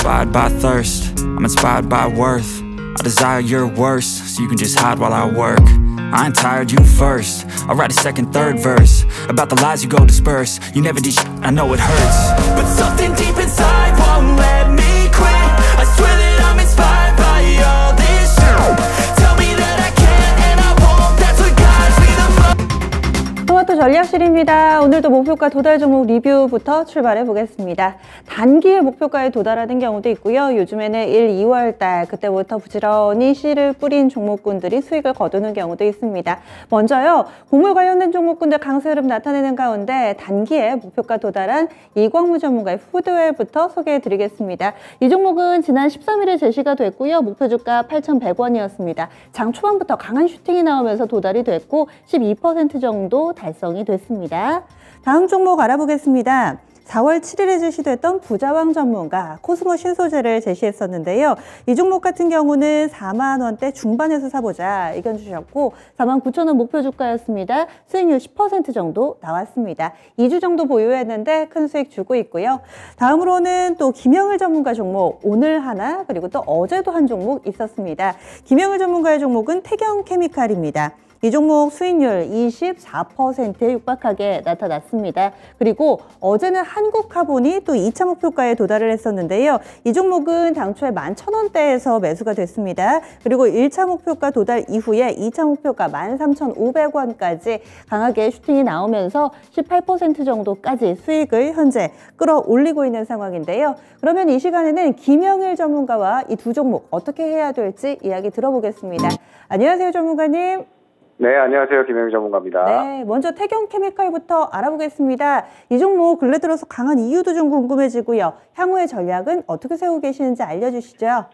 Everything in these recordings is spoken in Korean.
inspired by thirst, I'm inspired by worth. I desire your worst, so you can just hide while I work. I ain't tired, you first. I'll write a second, third verse about the lies you go disperse. You never did shit, I know it hurts, but something deep inside won't let me quit. I swear that I'm inspired by all this shit. Tell me that I can and I won't, that's what guides me the most. 토마토 전략실입니다. 오늘도 목표가 도달 종목 리뷰부터 출발해 보겠습니다. 단기의 목표가에 도달하는 경우도 있고요. 요즘에는 1, 2월 달 그때부터 부지런히 씨를 뿌린 종목군들이 수익을 거두는 경우도 있습니다. 먼저요, 곡물 관련된 종목군들 강세 흐름 나타내는 가운데 단기에 목표가 도달한 이광무 전문가의 푸드웰부터 소개해 드리겠습니다. 이 종목은 지난 13일에 제시가 됐고요. 목표 주가 8,100원이었습니다. 장 초반부터 강한 슈팅이 나오면서 도달이 됐고 12% 정도 달성이 됐습니다. 다음 종목 알아보겠습니다. 4월 7일에 제시됐던 부자왕 전문가 코스모 신소재를 제시했었는데요. 이 종목 같은 경우는 4만 원대 중반에서 사보자 의견 주셨고 49,000원 목표 주가였습니다. 수익률 10% 정도 나왔습니다. 2주 정도 보유했는데 큰 수익 주고 있고요. 다음으로는 또 김영일 전문가 종목 오늘 하나 그리고 또 어제도 한 종목 있었습니다. 김영일 전문가의 종목은 태경케미칼입니다. 이 종목 수익률 24%에 육박하게 나타났습니다. 그리고 어제는 한국카본이 또 2차 목표가에 도달을 했었는데요. 이 종목은 당초에 11,000원대에서 매수가 됐습니다. 그리고 1차 목표가 도달 이후에 2차 목표가 13,500원까지 강하게 슈팅이 나오면서 18% 정도까지 수익을 현재 끌어올리고 있는 상황인데요. 그러면 이 시간에는 김영일 전문가와 이 두 종목 어떻게 해야 될지 이야기 들어보겠습니다. 안녕하세요, 전문가님. 네, 안녕하세요. 김영일 전문가입니다. 네, 먼저 태경케미칼부터 알아보겠습니다. 이 종목 근래 들어서 강한 이유도 좀 궁금해지고요. 향후의 전략은 어떻게 세우고 계시는지 알려주시죠.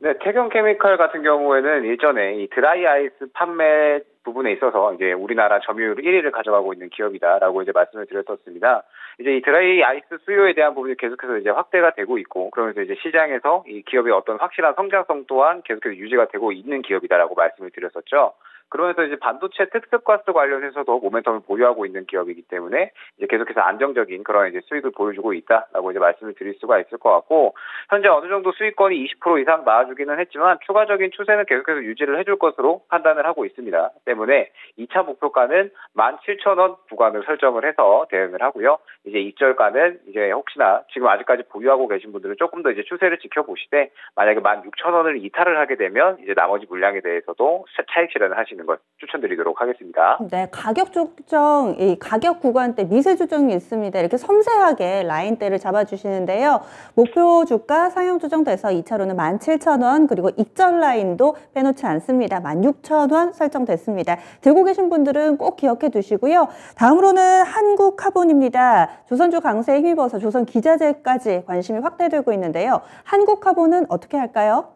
네, 태경케미칼 같은 경우에는 일전에 이 드라이 아이스 판매 부분에 있어서 이제 우리나라 점유율 1위를 가져가고 있는 기업이다라고 이제 말씀을 드렸었습니다. 이제 이 드라이 아이스 수요에 대한 부분이 계속해서 이제 확대가 되고 있고, 그러면서 이제 시장에서 이 기업의 어떤 확실한 성장성 또한 계속해서 유지가 되고 있는 기업이다라고 말씀을 드렸었죠. 그러면서 이제 반도체 특수가스 관련해서도 모멘텀을 보유하고 있는 기업이기 때문에 이제 계속해서 안정적인 그런 이제 수익을 보여주고 있다라고 이제 말씀을 드릴 수가 있을 것 같고, 현재 어느 정도 수익권이 20% 이상 나와주기는 했지만 추가적인 추세는 계속해서 유지를 해줄 것으로 판단을 하고 있습니다. 때문에 2차 목표가는 17,000원 구간을 설정을 해서 대응을 하고요. 이제 입절가는 이제 혹시나 지금 아직까지 보유하고 계신 분들은 조금 더 이제 추세를 지켜보시되 만약에 16,000원을 이탈을 하게 되면 이제 나머지 물량에 대해서도 차익 실현을 하시는 걸 추천드리도록 하겠습니다. 네, 가격 조정, 이 가격 구간대 미세 조정이 있습니다. 이렇게 섬세하게 라인대를 잡아주시는데요. 목표 주가 상향 조정돼서 2차로는 17,000원 그리고 익절 라인도 빼놓지 않습니다. 16,000원 설정됐습니다. 들고 계신 분들은 꼭 기억해 두시고요. 다음으로는 한국카본입니다. 조선주 강세에 힘입어서 조선 기자재까지 관심이 확대되고 있는데요. 한국카본은 어떻게 할까요?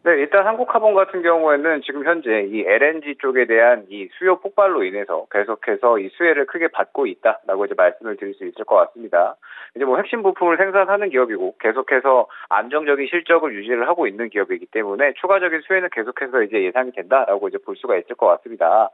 네, 일단 한국카본 같은 경우에는 지금 현재 이 LNG 쪽에 대한 이 수요 폭발로 인해서 계속해서 이 수혜를 크게 받고 있다라고 이제 말씀을 드릴 수 있을 것 같습니다. 이제 뭐 핵심 부품을 생산하는 기업이고 계속해서 안정적인 실적을 유지를 하고 있는 기업이기 때문에 추가적인 수혜는 계속해서 이제 예상이 된다라고 이제 볼 수가 있을 것 같습니다.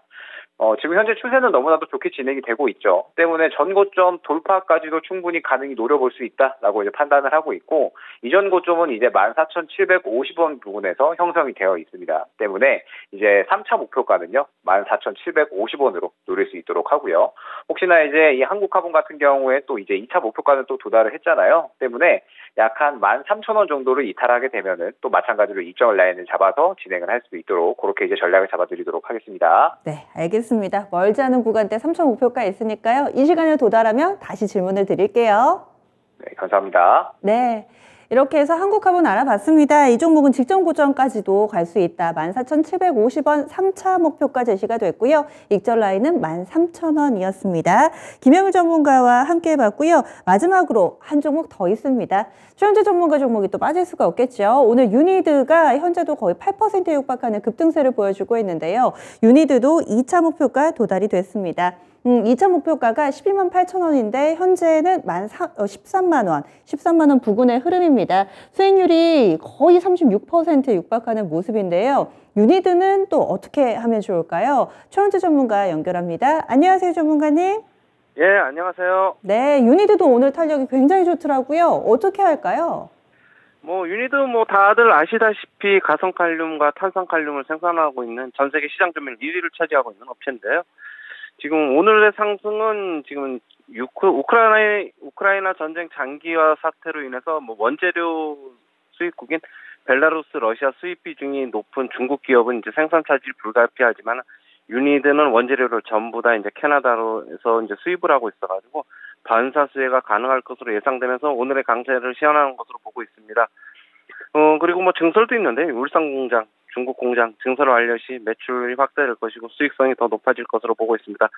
지금 현재 추세는 너무나도 좋게 진행이 되고 있죠. 때문에 전고점 돌파까지도 충분히 가능히 노려볼 수 있다라고 이제 판단을 하고 있고, 이전 고점은 이제 14,750원 부근에서 형성이 되어 있습니다. 때문에 이제 3차 목표가는요, 14,750원으로 노릴 수 있도록 하고요. 혹시나 이제 이 한국카본 같은 경우에 또 이제 2차 목표가는 또 도달을 했잖아요. 때문에 약 한 13,000원 정도를 이탈하게 되면은 또 마찬가지로 입절 라인을 잡아서 진행을 할 수 있도록 그렇게 이제 전략을 잡아드리도록 하겠습니다. 네, 알겠습니다. 멀지 않은 구간대 3차 목표가 있으니까요. 이 시간에 도달하면 다시 질문을 드릴게요. 네, 감사합니다. 네. 이렇게 해서 한국카본 알아봤습니다. 이 종목은 직전 고점까지도 갈 수 있다. 14,750원 3차 목표가 제시가 됐고요. 익절 라인은 13,000원이었습니다. 김영일 전문가와 함께 해봤고요. 마지막으로 한 종목 더 있습니다. 최현재 전문가 종목이 또 빠질 수가 없겠죠. 오늘 유니드가 현재도 거의 8%에 육박하는 급등세를 보여주고 있는데요. 유니드도 2차 목표가 도달이 됐습니다. 2차 목표가가 12만 8천원인데 현재는 13만 원 부근의 흐름입니다. 수익률이 거의 36%에 육박하는 모습인데요. 유니드는 또 어떻게 하면 좋을까요? 최원재 전문가 연결합니다. 안녕하세요, 전문가님. 예, 안녕하세요. 네, 유니드도 오늘 탄력이 굉장히 좋더라고요. 어떻게 할까요? 유니드 다들 아시다시피 가성칼륨과 탄산칼륨을 생산하고 있는 전 세계 시장 점유율 1위를 차지하고 있는 업체인데요. 지금 오늘의 상승은 지금 우크라이나 전쟁 장기화 사태로 인해서 원재료 수입국인 벨라루스, 러시아 수입 비중이 높은 중국 기업은 이제 생산 차질이 불가피하지만 유니드는 원재료를 전부 다 이제 캐나다로에서 이제 수입을 하고 있어가지고 반사 수혜가 가능할 것으로 예상되면서 오늘의 강세를 시현하는 것으로 보고 있습니다. 그리고 증설도 있는데 울산 공장, 중국 공장 증설 완료 시 매출이 확대될 것이고 수익성이 더 높아질 것으로 보고 있습니다.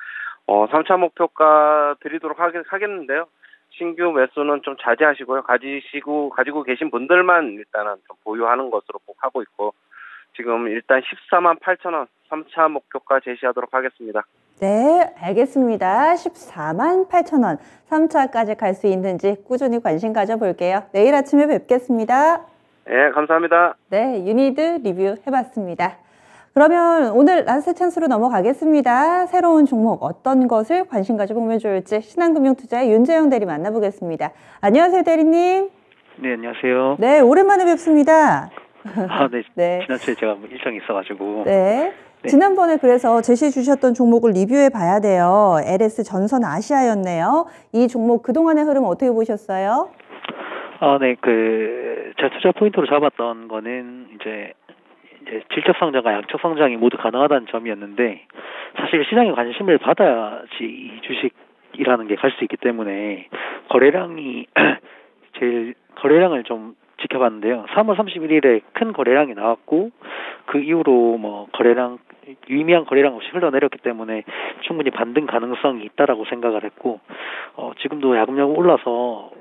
3차 목표가 드리도록 하겠는데요. 신규 매수는 좀 자제하시고요. 가지고 계신 분들만 일단은 좀 보유하는 것으로 하고 있고 지금 일단 14만 8천 원 3차 목표가 제시하도록 하겠습니다. 네, 알겠습니다. 14만 8천 원 3차까지 갈 수 있는지 꾸준히 관심 가져볼게요. 내일 아침에 뵙겠습니다. 네, 감사합니다. 네, 유니드 리뷰 해봤습니다. 그러면 오늘 라스트 찬스로 넘어가겠습니다. 새로운 종목 어떤 것을 관심 가져보면 좋을지 신한금융투자의 윤재영 대리 만나보겠습니다. 안녕하세요, 대리님. 네, 안녕하세요. 네, 오랜만에 뵙습니다. 네. 네. 지난주에 제가 일정이 있어가지고. 네. 지난번에 그래서 제시해 주셨던 종목을 리뷰해 봐야 돼요. LS 전선 아시아였네요. 이 종목 그동안의 흐름 어떻게 보셨어요? 네, 제가 투자 포인트로 잡았던 거는 이제 질적 성장과 양적 성장이 모두 가능하다는 점이었는데, 사실 시장에 관심을 받아야지 이 주식이라는 게 갈 수 있기 때문에 거래량을 좀 지켜봤는데요. 3월 31일에 큰 거래량이 나왔고 그 이후로 유의미한 거래량 없이 흘러내렸기 때문에 충분히 반등 가능성이 있다라고 생각을 했고, 지금도 야금야금 올라서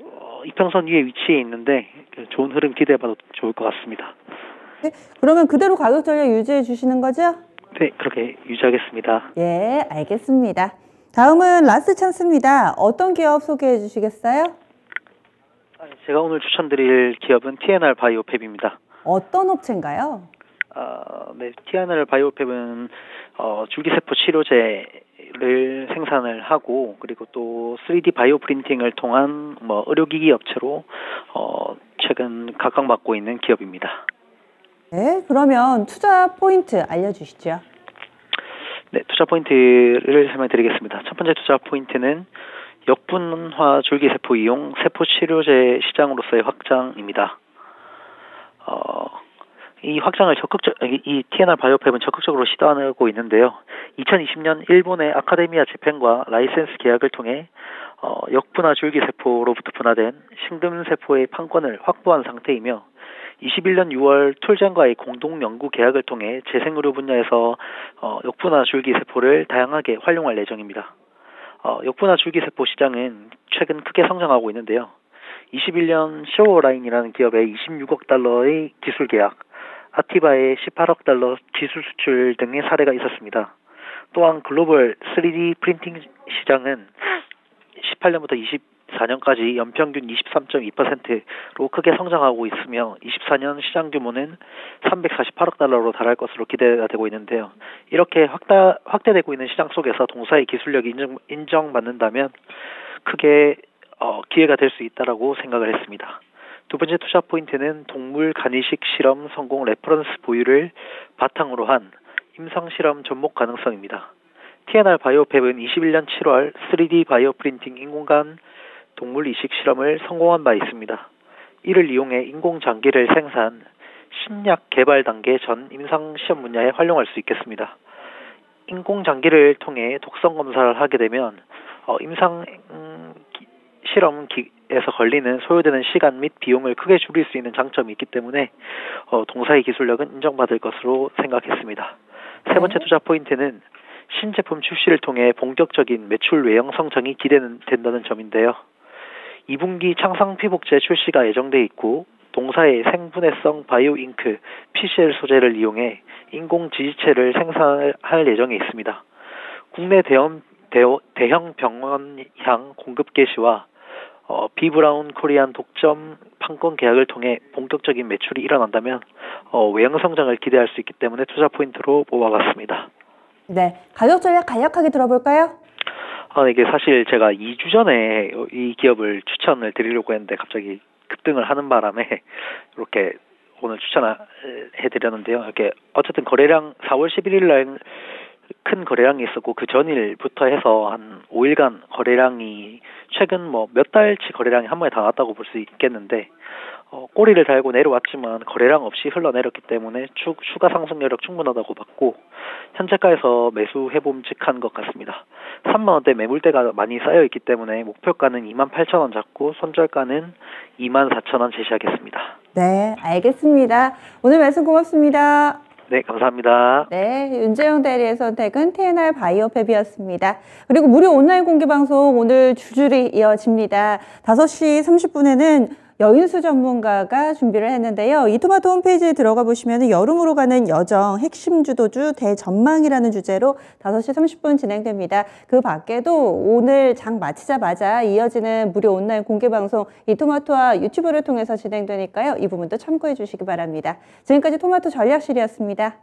이평선 위에 위치해 있는데 좋은 흐름 기대해봐도 좋을 것 같습니다. 네, 그러면 그대로 가격 전략 유지해 주시는 거죠? 네, 그렇게 유지하겠습니다. 예, 알겠습니다. 다음은 라스트 찬스입니다. 어떤 기업 소개해 주시겠어요? 제가 오늘 추천드릴 기업은 TNR 바이오팹입니다. 어떤 업체인가요? 네, TNR 바이오팹은 줄기세포 치료제를 생산을 하고, 그리고 또 3D 바이오 프린팅을 통한 의료기기 업체로 최근 각광받고 있는 기업입니다. 네, 그러면 투자 포인트 알려주시죠. 네, 투자 포인트를 설명드리겠습니다. 첫 번째 투자 포인트는 역분화 줄기세포 이용 세포치료제 시장으로서의 확장입니다. 이 확장을 이 TNR 바이오팹은 적극적으로 시도하고 있는데요. 2020년 일본의 아카데미아 재팬과 라이센스 계약을 통해 역분화 줄기세포로부터 분화된 심근세포의 판권을 확보한 상태이며, 21년 6월 툴젠과의 공동 연구 계약을 통해 재생의료 분야에서 역분화 줄기세포를 다양하게 활용할 예정입니다. 역분화 줄기세포 시장은 최근 크게 성장하고 있는데요. 21년 쇼어라인이라는 기업의 26억 달러의 기술 계약, 아티바의 18억 달러 기술 수출 등의 사례가 있었습니다. 또한 글로벌 3D 프린팅 시장은 18년부터 24년까지 연평균 23.2%로 크게 성장하고 있으며 24년 시장 규모는 348억 달러로 달할 것으로 기대가 되고 있는데요. 이렇게 확대되고 있는 시장 속에서 동사의 기술력이 인정받는다면 크게 기회가 될 수 있다라고 생각을 했습니다. 두 번째 투자 포인트는 동물 간이식 실험 성공 레퍼런스 보유를 바탕으로 한 임상 실험 접목 가능성입니다. TNR 바이오팹은 21년 7월 3D 바이오 프린팅 인공간 동물 이식 실험을 성공한 바 있습니다. 이를 이용해 인공장기를 생산, 신약 개발 단계 전 임상 시험 분야에 활용할 수 있겠습니다. 인공장기를 통해 독성 검사를 하게 되면 임상 실험에서 걸리는 소요되는 시간 및 비용을 크게 줄일 수 있는 장점이 있기 때문에 동사의 기술력은 인정받을 것으로 생각했습니다. 세 번째 투자 포인트는 신제품 출시를 통해 본격적인 매출 외형 성장이 기대된다는 점인데요. 2분기 창상 피복제 출시가 예정돼 있고, 동사의 생분해성 바이오 잉크 PCL 소재를 이용해 인공 지지체를 생산할 예정에 있습니다. 국내 대형 병원향 공급 개시와 비브라운 코리안 독점 판권 계약을 통해 본격적인 매출이 일어난다면 외형 성장을 기대할 수 있기 때문에 투자 포인트로 뽑아봤습니다. 네, 가격 전략 간략하게 들어볼까요? 이게 사실 제가 2주 전에 이 기업을 추천을 드리려고 했는데 갑자기 급등을 하는 바람에 이렇게 오늘 추천을 해드렸는데요. 이렇게 어쨌든 거래량 4월 11일 날 큰 거래량이 있었고 그 전일부터 해서 한 5일간 거래량이 최근 뭐 몇 달치 거래량이 한 번에 다 나왔다고 볼 수 있겠는데 꼬리를 달고 내려왔지만 거래량 없이 흘러내렸기 때문에 추가 상승 여력 충분하다고 봤고 현재가에서 매수해봄직한 것 같습니다. 3만원대 매물대가 많이 쌓여있기 때문에 목표가는 28,000원 잡고 손절가는 24,000원 제시하겠습니다. 네, 알겠습니다. 오늘 말씀 고맙습니다. 네, 감사합니다. 네, 윤재영 대리의 선택은 TNR 바이오팹이었습니다. 그리고 무료 온라인 공개 방송 오늘 줄줄이 이어집니다. 5시 30분에는 여인수 전문가가 준비를 했는데요. 이토마토 홈페이지에 들어가 보시면 여름으로 가는 여정 핵심 주도주 대전망이라는 주제로 5시 30분 진행됩니다. 그 밖에도 오늘 장 마치자마자 이어지는 무료 온라인 공개 방송 이토마토와 유튜브를 통해서 진행되니까요. 이 부분도 참고해 주시기 바랍니다. 지금까지 토마토 전략실이었습니다.